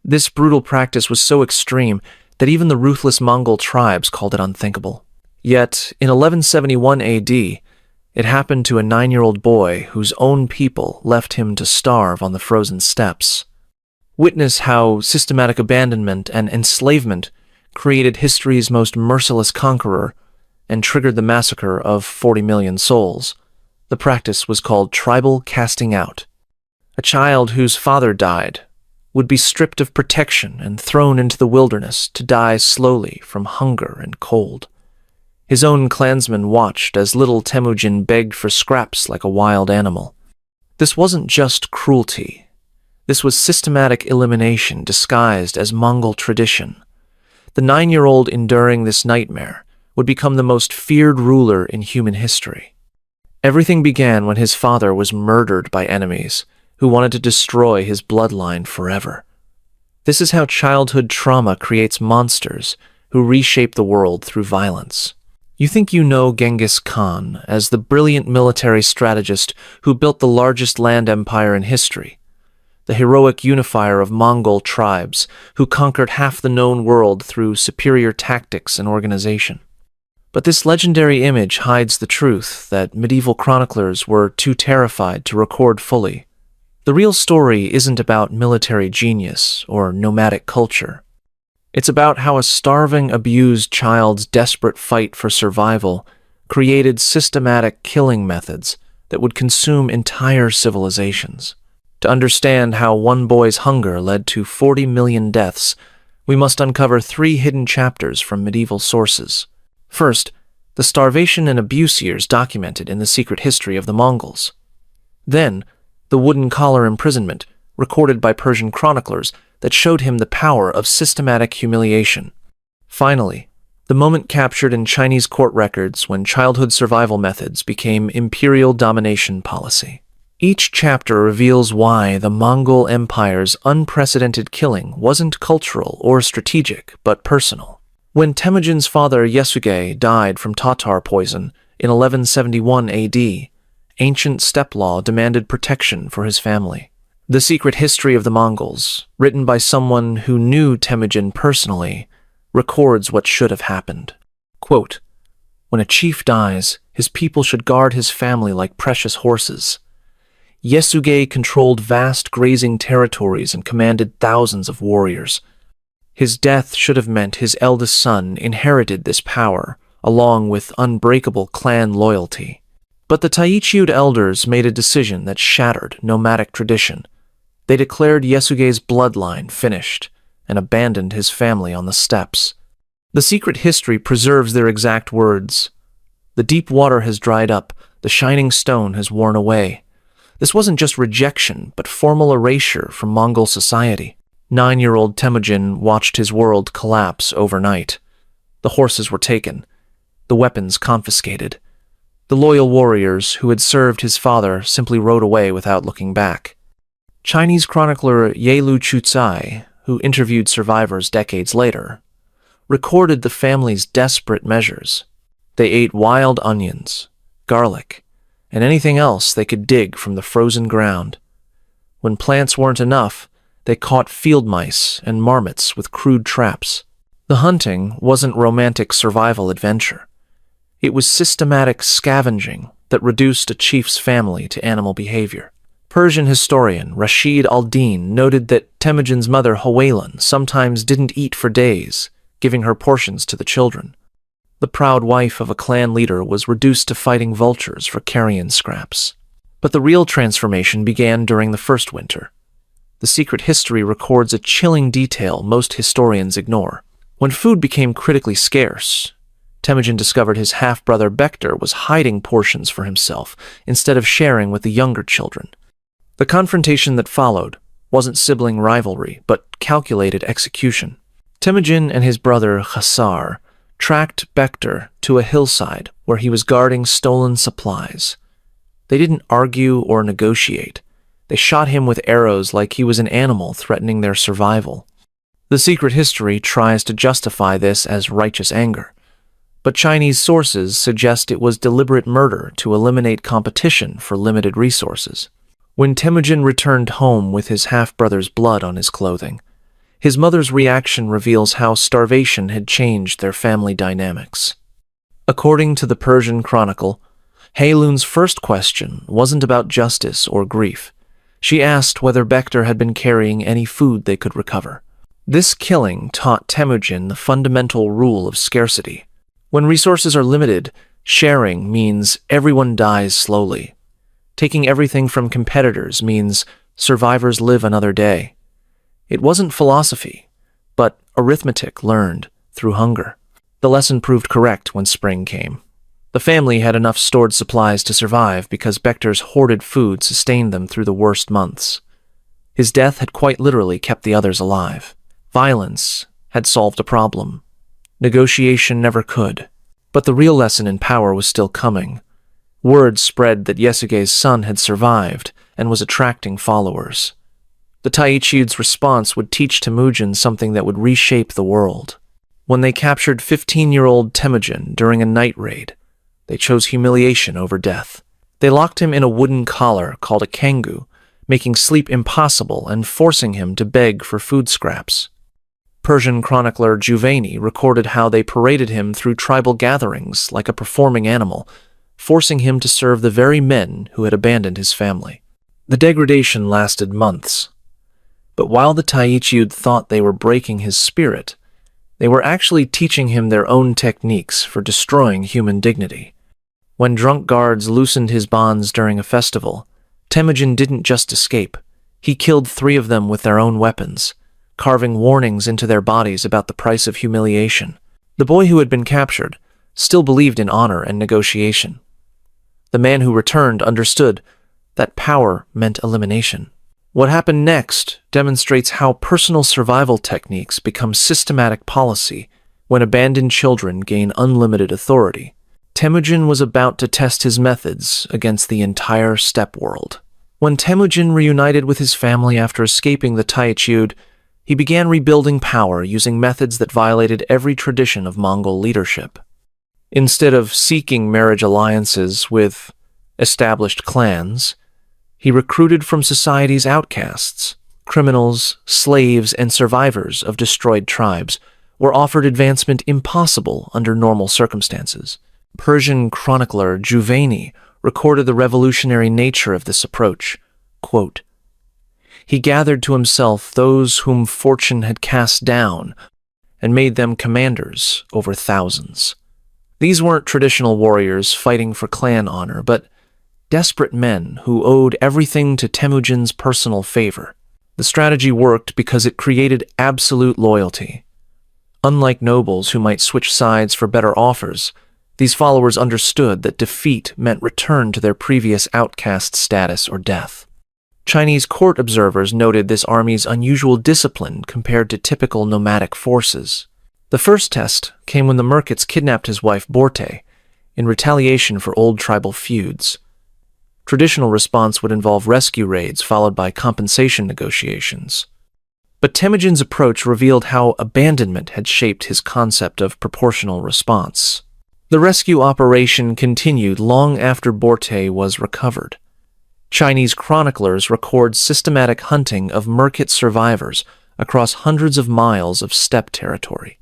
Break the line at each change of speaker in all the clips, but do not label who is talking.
This brutal practice was so extreme that even the ruthless Mongol tribes called it unthinkable. Yet, in 1171 AD, it happened to a 9-year-old boy whose own people left him to starve on the frozen steppes. Witness how systematic abandonment and enslavement created history's most merciless conqueror and triggered the massacre of 40 million souls. The practice was called tribal casting out. A child whose father died would be stripped of protection and thrown into the wilderness to die slowly from hunger and cold. His own clansmen watched as little Temujin begged for scraps like a wild animal. This wasn't just cruelty. This was systematic elimination disguised as Mongol tradition. The 9-year-old enduring this nightmare would become the most feared ruler in human history. Everything began when his father was murdered by enemies who wanted to destroy his bloodline forever. This is how childhood trauma creates monsters who reshape the world through violence. You think you know Genghis Khan as the brilliant military strategist who built the largest land empire in history, the heroic unifier of Mongol tribes who conquered half the known world through superior tactics and organization. But this legendary image hides the truth that medieval chroniclers were too terrified to record fully. The real story isn't about military genius or nomadic culture. It's about how a starving, abused child's desperate fight for survival created systematic killing methods that would consume entire civilizations. To understand how one boy's hunger led to 40 million deaths, we must uncover 3 hidden chapters from medieval sources. First, the starvation and abuse years documented in the secret history of the Mongols. Then, the wooden collar imprisonment, recorded by Persian chroniclers, that showed him the power of systematic humiliation. Finally, the moment captured in Chinese court records when childhood survival methods became imperial domination policy. Each chapter reveals why the Mongol Empire's unprecedented killing wasn't cultural or strategic, but personal. When Temujin's father Yesugei died from Tatar poison in 1171 AD, ancient steppe law demanded protection for his family. The Secret History of the Mongols, written by someone who knew Temujin personally, records what should have happened. Quote, "When a chief dies, his people should guard his family like precious horses. Yesugei controlled vast grazing territories and commanded thousands of warriors. His death should have meant his eldest son inherited this power, along with unbreakable clan loyalty. But the Taichiud elders made a decision that shattered nomadic tradition. They declared Yesugei's bloodline finished and abandoned his family on the steppes. The secret history preserves their exact words. The deep water has dried up, the shining stone has worn away. This wasn't just rejection, but formal erasure from Mongol society. 9-year-old Temujin watched his world collapse overnight. The horses were taken, the weapons confiscated. The loyal warriors who had served his father simply rode away without looking back. Chinese chronicler Yelu Chucai, who interviewed survivors decades later, recorded the family's desperate measures. They ate wild onions, garlic, and anything else they could dig from the frozen ground. When plants weren't enough, they caught field mice and marmots with crude traps. The hunting wasn't romantic survival adventure. It was systematic scavenging that reduced a chief's family to animal behavior. Persian historian Rashid al-Din noted that Temujin's mother Huwalan sometimes didn't eat for days, giving her portions to the children. The proud wife of a clan leader was reduced to fighting vultures for carrion scraps. But the real transformation began during the first winter. The secret history records a chilling detail most historians ignore. When food became critically scarce, Temujin discovered his half-brother Bektar was hiding portions for himself instead of sharing with the younger children. The confrontation that followed wasn't sibling rivalry, but calculated execution. Temujin and his brother Khasar tracked Bektar to a hillside where he was guarding stolen supplies. They didn't argue or negotiate. They shot him with arrows like he was an animal threatening their survival. The secret history tries to justify this as righteous anger, but Chinese sources suggest it was deliberate murder to eliminate competition for limited resources. When Temujin returned home with his half-brother's blood on his clothing, His mother's reaction reveals how starvation had changed their family dynamics. According to the Persian Chronicle, Heilun's first question wasn't about justice or grief. She asked whether Bektar had been carrying any food they could recover. This killing taught Temujin the fundamental rule of scarcity. When resources are limited, sharing means everyone dies slowly. Taking everything from competitors means survivors live another day. It wasn't philosophy, but arithmetic learned through hunger. The lesson proved correct when spring came. The family had enough stored supplies to survive because Bektar's hoarded food sustained them through the worst months. His death had quite literally kept the others alive. Violence had solved a problem. Negotiation never could. But the real lesson in power was still coming. Word spread that Yasuge's son had survived and was attracting followers. The Taichiud's response would teach Temujin something that would reshape the world. When they captured 15-year-old Temujin during a night raid, they chose humiliation over death. They locked him in a wooden collar called a kangu, making sleep impossible and forcing him to beg for food scraps. Persian chronicler Juvaini recorded how they paraded him through tribal gatherings like a performing animal, forcing him to serve the very men who had abandoned his family. The degradation lasted months. But while the Taichiud thought they were breaking his spirit, they were actually teaching him their own techniques for destroying human dignity. When drunk guards loosened his bonds during a festival, Temujin didn't just escape. He killed 3 of them with their own weapons, carving warnings into their bodies about the price of humiliation. The boy who had been captured still believed in honor and negotiation. The man who returned understood that power meant elimination. What happened next demonstrates how personal survival techniques become systematic policy when abandoned children gain unlimited authority. Temujin was about to test his methods against the entire steppe world. When Temujin reunited with his family after escaping the Taichiud, he began rebuilding power using methods that violated every tradition of Mongol leadership. Instead of seeking marriage alliances with established clans, he recruited from society's outcasts. Criminals, slaves, and survivors of destroyed tribes were offered advancement impossible under normal circumstances. Persian chronicler Juvaini recorded the revolutionary nature of this approach. Quote, "He gathered to himself those whom fortune had cast down and made them commanders over thousands. These weren't traditional warriors fighting for clan honor, but desperate men who owed everything to Temujin's personal favor. The strategy worked because it created absolute loyalty. Unlike nobles who might switch sides for better offers, these followers understood that defeat meant return to their previous outcast status or death. Chinese court observers noted this army's unusual discipline compared to typical nomadic forces. The first test came when the Merkits kidnapped his wife Borte in retaliation for old tribal feuds. Traditional response would involve rescue raids followed by compensation negotiations. But Temujin's approach revealed how abandonment had shaped his concept of proportional response. The rescue operation continued long after Borte was recovered. Chinese chroniclers record systematic hunting of Merkit survivors across hundreds of miles of steppe territory.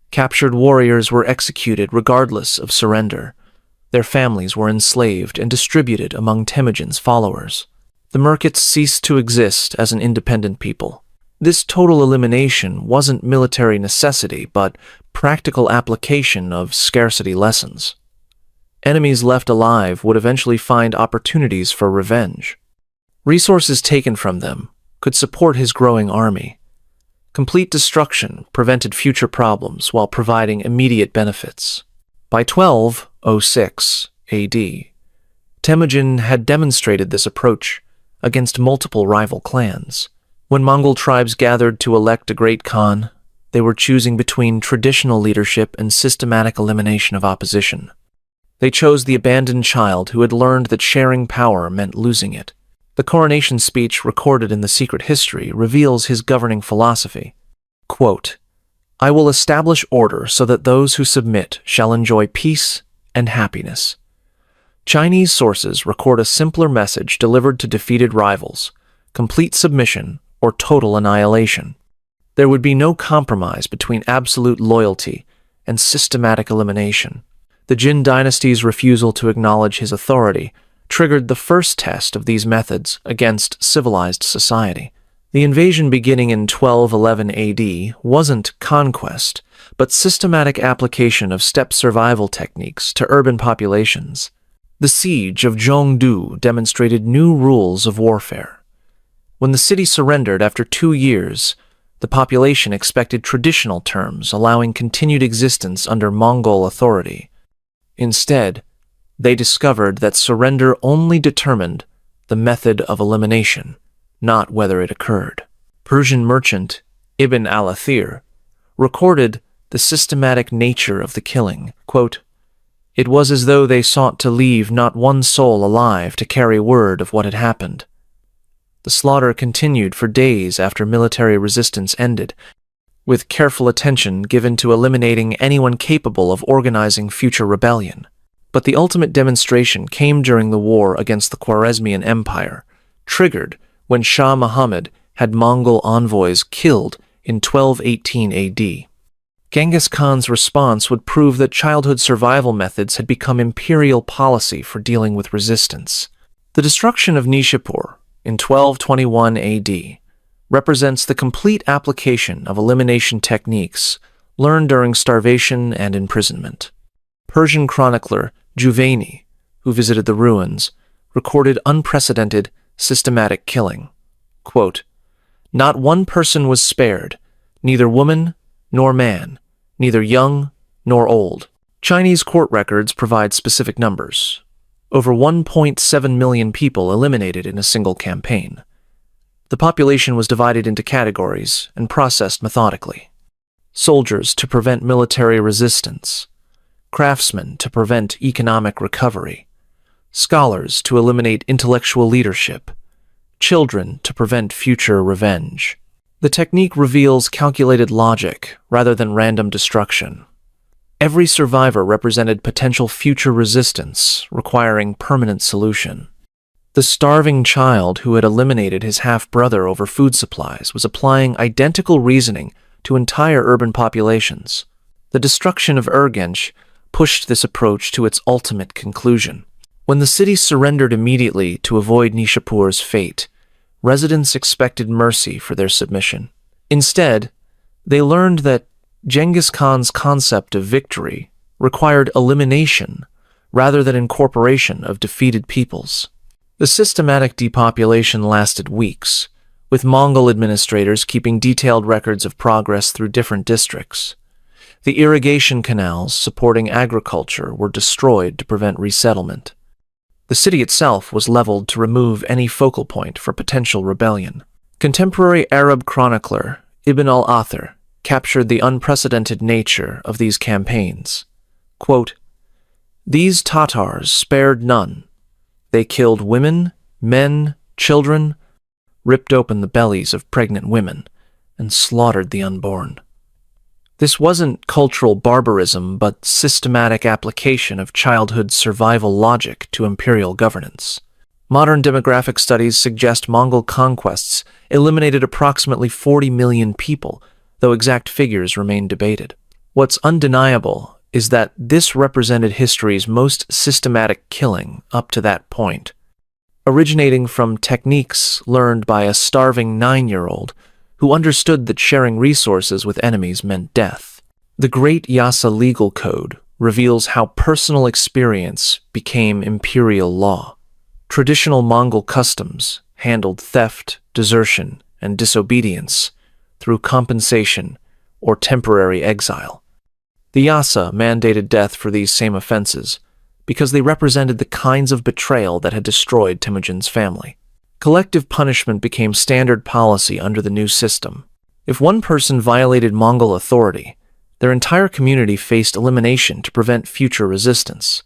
Captured warriors were executed regardless of surrender. Their families were enslaved and distributed among Temujin's followers. The Merkits ceased to exist as an independent people. This total elimination wasn't military necessity, but practical application of scarcity lessons. Enemies left alive would eventually find opportunities for revenge. Resources taken from them could support his growing army. Complete destruction prevented future problems while providing immediate benefits. By 1206 AD, Temujin had demonstrated this approach against multiple rival clans. When Mongol tribes gathered to elect a great Khan, they were choosing between traditional leadership and systematic elimination of opposition. They chose the abandoned child who had learned that sharing power meant losing it. The coronation speech recorded in the secret history reveals his governing philosophy. Quote, "I will establish order so that those who submit shall enjoy peace and happiness." Chinese sources record a simpler message delivered to defeated rivals: complete submission or total annihilation. There would be no compromise between absolute loyalty and systematic elimination. The Jin dynasty's refusal to acknowledge his authority triggered the first test of these methods against civilized society. The invasion beginning in 1211 AD wasn't conquest, but systematic application of steppe survival techniques to urban populations. The siege of Zhongdu demonstrated new rules of warfare. When the city surrendered after 2 years, the population expected traditional terms allowing continued existence under Mongol authority. Instead, they discovered that surrender only determined the method of elimination, not whether it occurred. Persian merchant Ibn al-Athir recorded the systematic nature of the killing. Quote, "It was as though they sought to leave not one soul alive to carry word of what had happened." The slaughter continued for days after military resistance ended, with careful attention given to eliminating anyone capable of organizing future rebellion. But the ultimate demonstration came during the war against the Khwarezmian Empire, triggered when Shah Muhammad had Mongol envoys killed in 1218 AD. Genghis Khan's response would prove that childhood survival methods had become imperial policy for dealing with resistance. The destruction of Nishapur in 1221 AD represents the complete application of elimination techniques learned during starvation and imprisonment. Persian chronicler Juvaini, who visited the ruins, recorded unprecedented, systematic killing. Quote, "Not one person was spared, neither woman nor man, neither young nor old." Chinese court records provide specific numbers. Over 1.7 million people eliminated in a single campaign. The population was divided into categories and processed methodically. Soldiers to prevent military resistance, craftsmen to prevent economic recovery, scholars to eliminate intellectual leadership, children to prevent future revenge. The technique reveals calculated logic rather than random destruction. Every survivor represented potential future resistance requiring permanent solution. The starving child who had eliminated his half-brother over food supplies was applying identical reasoning to entire urban populations. The destruction of Urgench pushed this approach to its ultimate conclusion. When the city surrendered immediately to avoid Nishapur's fate, residents expected mercy for their submission. Instead, they learned that Genghis Khan's concept of victory required elimination rather than incorporation of defeated peoples. The systematic depopulation lasted weeks, with Mongol administrators keeping detailed records of progress through different districts. The irrigation canals supporting agriculture were destroyed to prevent resettlement. The city itself was leveled to remove any focal point for potential rebellion. Contemporary Arab chronicler Ibn al-Athir captured the unprecedented nature of these campaigns. Quote, "These Tatars spared none. They killed women, men, children, ripped open the bellies of pregnant women, and slaughtered the unborn." This wasn't cultural barbarism, but systematic application of childhood survival logic to imperial governance. Modern demographic studies suggest Mongol conquests eliminated approximately 40 million people, though exact figures remain debated. What's undeniable is that this represented history's most systematic killing up to that point, originating from techniques learned by a starving 9-year-old who understood that sharing resources with enemies meant death. The Great Yasa legal code reveals how personal experience became imperial law. Traditional Mongol customs handled theft, desertion, and disobedience through compensation or temporary exile. The Yasa mandated death for these same offenses because they represented the kinds of betrayal that had destroyed Temujin's family. Collective punishment became standard policy under the new system. If one person violated Mongol authority, their entire community faced elimination to prevent future resistance.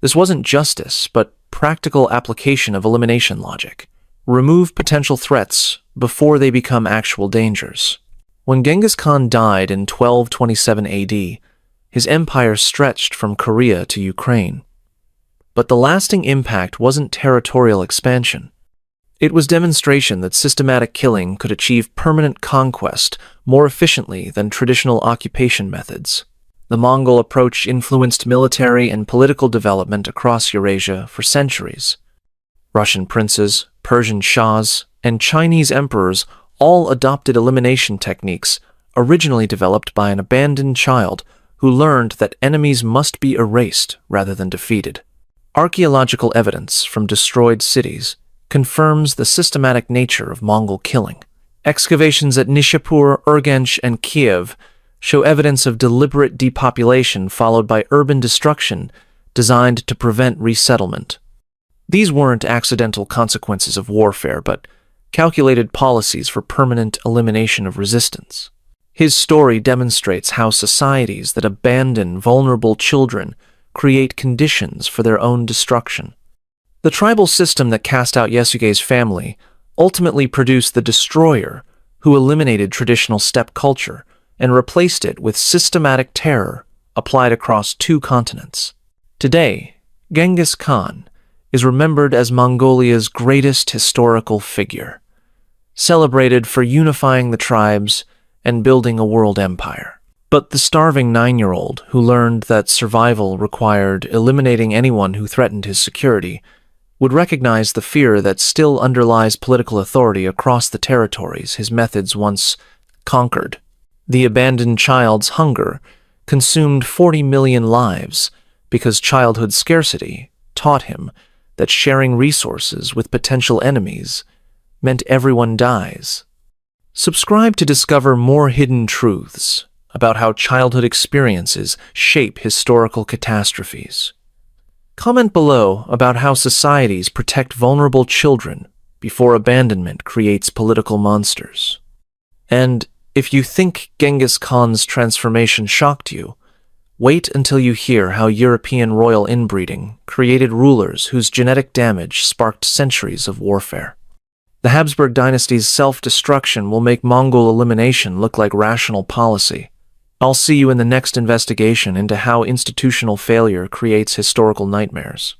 This wasn't justice, but practical application of elimination logic. Remove potential threats before they become actual dangers. When Genghis Khan died in 1227 AD, his empire stretched from Korea to Ukraine. But the lasting impact wasn't territorial expansion. It was demonstration that systematic killing could achieve permanent conquest more efficiently than traditional occupation methods. The Mongol approach influenced military and political development across Eurasia for centuries. Russian princes, Persian shahs, and Chinese emperors all adopted elimination techniques originally developed by an abandoned child who learned that enemies must be erased rather than defeated. Archaeological evidence from destroyed cities confirms the systematic nature of Mongol killing. Excavations at Nishapur, Urgench, and Kiev show evidence of deliberate depopulation followed by urban destruction designed to prevent resettlement. These weren't accidental consequences of warfare, but calculated policies for permanent elimination of resistance. His story demonstrates how societies that abandon vulnerable children create conditions for their own destruction. The tribal system that cast out Yasuge's family ultimately produced the destroyer, who eliminated traditional steppe culture and replaced it with systematic terror applied across 2 continents. Today, Genghis Khan is remembered as Mongolia's greatest historical figure, celebrated for unifying the tribes and building a world empire. But the starving 9-year-old who learned that survival required eliminating anyone who threatened his security would recognize the fear that still underlies political authority across the territories his methods once conquered. The abandoned child's hunger consumed 40 million lives because childhood scarcity taught him that sharing resources with potential enemies meant everyone dies. Subscribe to discover more hidden truths about how childhood experiences shape historical catastrophes. Comment below about how societies protect vulnerable children before abandonment creates political monsters. And if you think Genghis Khan's transformation shocked you, wait until you hear how European royal inbreeding created rulers whose genetic damage sparked centuries of warfare. The Habsburg dynasty's self-destruction will make Mongol elimination look like rational policy. I'll see you in the next investigation into how institutional failure creates historical nightmares.